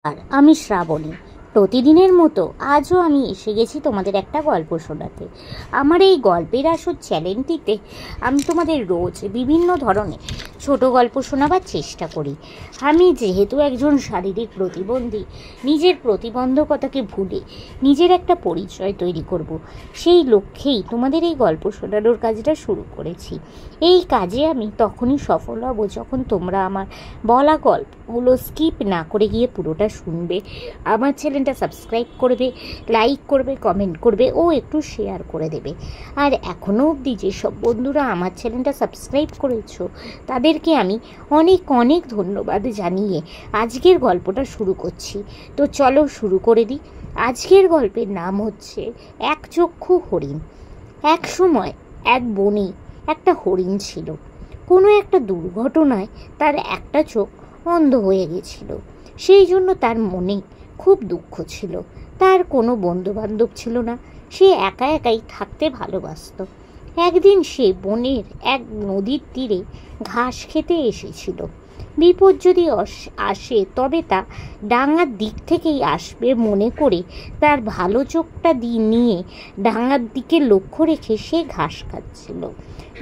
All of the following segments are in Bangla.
আর আমি শ্রাবণী। প্রতিদিনের মতো আজও আমি এসে গেছি তোমাদের একটা গল্প শোনাতে। আমার এই গল্পের আসর চ্যানেলটিতে আমি তোমাদের রোজ বিভিন্ন ধরনের ছোট গল্প শোনাবার চেষ্টা করি। আমি যেহেতু একজন শারীরিক প্রতিবন্ধী, নিজের প্রতিবন্ধকতাকে ভুলে নিজের একটা পরিচয় তৈরি করব, সেই লক্ষ্যেই তোমাদের এই গল্প শোনানোর কাজটা শুরু করেছি। এই কাজে আমি তখনই সফল হব যখন তোমরা আমার বলা গল্পগুলো স্কিপ না করে গিয়ে পুরোটা শুনবে, আমার চ্যানেলটা সাবস্ক্রাইব করবে, লাইক করবে, কমেন্ট করবে ও একটু শেয়ার করে দেবে। আর এখনও অবধি যেসব বন্ধুরা আমার চ্যানেলটা সাবস্ক্রাইব করেছো তাদেরকে আমি অনেক অনেক ধন্যবাদ জানিয়ে আজকের গল্পটা শুরু করছি। তো চলো শুরু করে দিই। আজকের গল্পের নাম হচ্ছে একচক্ষু হরিণ। এক সময় এক বনে একটা হরিণ ছিল। কোনো একটা দুর্ঘটনায় তার একটা চোখ অন্ধ হয়ে গেছিল। সেই জন্য তার মনে খুব দুঃখ ছিল। তার কোনো বন্ধুবান্ধব ছিল না, সে একা একাই থাকতে ভালোবাসত। একদিন সে বনের এক নদীর তীরে ঘাস খেতে এসেছিল। বিপদ যদি আসে তবে তা ডাঙার দিক থেকেই আসবে মনে করে তার ভালো চোখটা নিয়ে ডাঙার দিকে লক্ষ্য রেখে সে ঘাস খাচ্ছিল,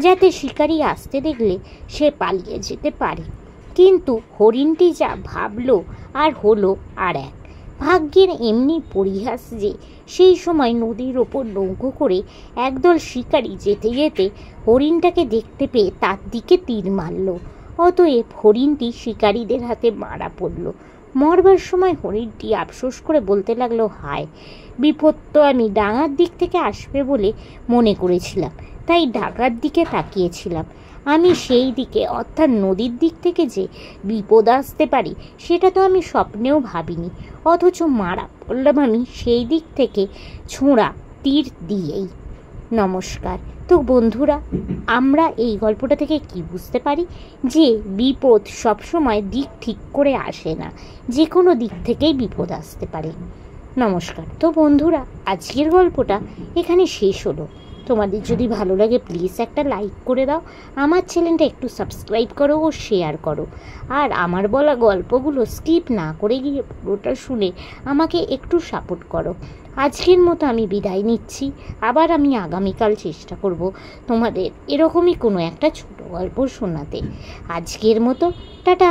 যাতে শিকারি আসতে দেখলে সে পালিয়ে যেতে পারে। কিন্তু হরিণটি যা ভাবলো আর হলো আর এক। ভাগ্যের এমনি পরিহাস যে সেই সময় নদীর ওপর নৌকো করে একদল শিকারী যেতে যেতে হরিণটাকে দেখতে পেয়ে তার দিকে তীর মারল। অতএব হরিণটি শিকারীদের হাতে মারা পড়ল। মরবার সময় হরিণটি আফসোস করে বলতে লাগলো, হায়, বিপদ তো আমি ডাঙার দিক থেকে আসবে বলে মনে করেছিলাম, তাই ডাঙার দিকে তাকিয়েছিলাম। আমি সেই দিকে অর্থাৎ নদীর দিক থেকে যে বিপদ আসতে পারি সেটা তো আমি স্বপ্নেও ভাবিনি, অথচ মারা পড়লাম আমি সেই দিক থেকে ছোঁড়া তীর দিয়েই। নমস্কার। তো বন্ধুরা, আমরা এই গল্পটা থেকে কি বুঝতে পারি? যে বিপদ সবসময় দিক ঠিক করে আসে না, যে কোনো দিক থেকেই বিপদ আসতে পারে। নমস্কার। তো বন্ধুরা, আজকের গল্পটা এখানে শেষ হলো। তোমাদের যদি ভালো লাগে প্লিজ একটা লাইক করে দাও, আমার চ্যানেলটা একটু সাবস্ক্রাইব করো ও শেয়ার করো। আর আমার বলা গল্পগুলো স্কিপ না করে গিয়ে পুরোটা শুনে আমাকে একটু সাপোর্ট করো। আজকের মতো আমি বিদায় নিচ্ছি। আবার আমি আগামীকাল চেষ্টা করব তোমাদের এরকমই কোনো একটা ছোট গল্প শোনাতে। আজকের মতো টাটা।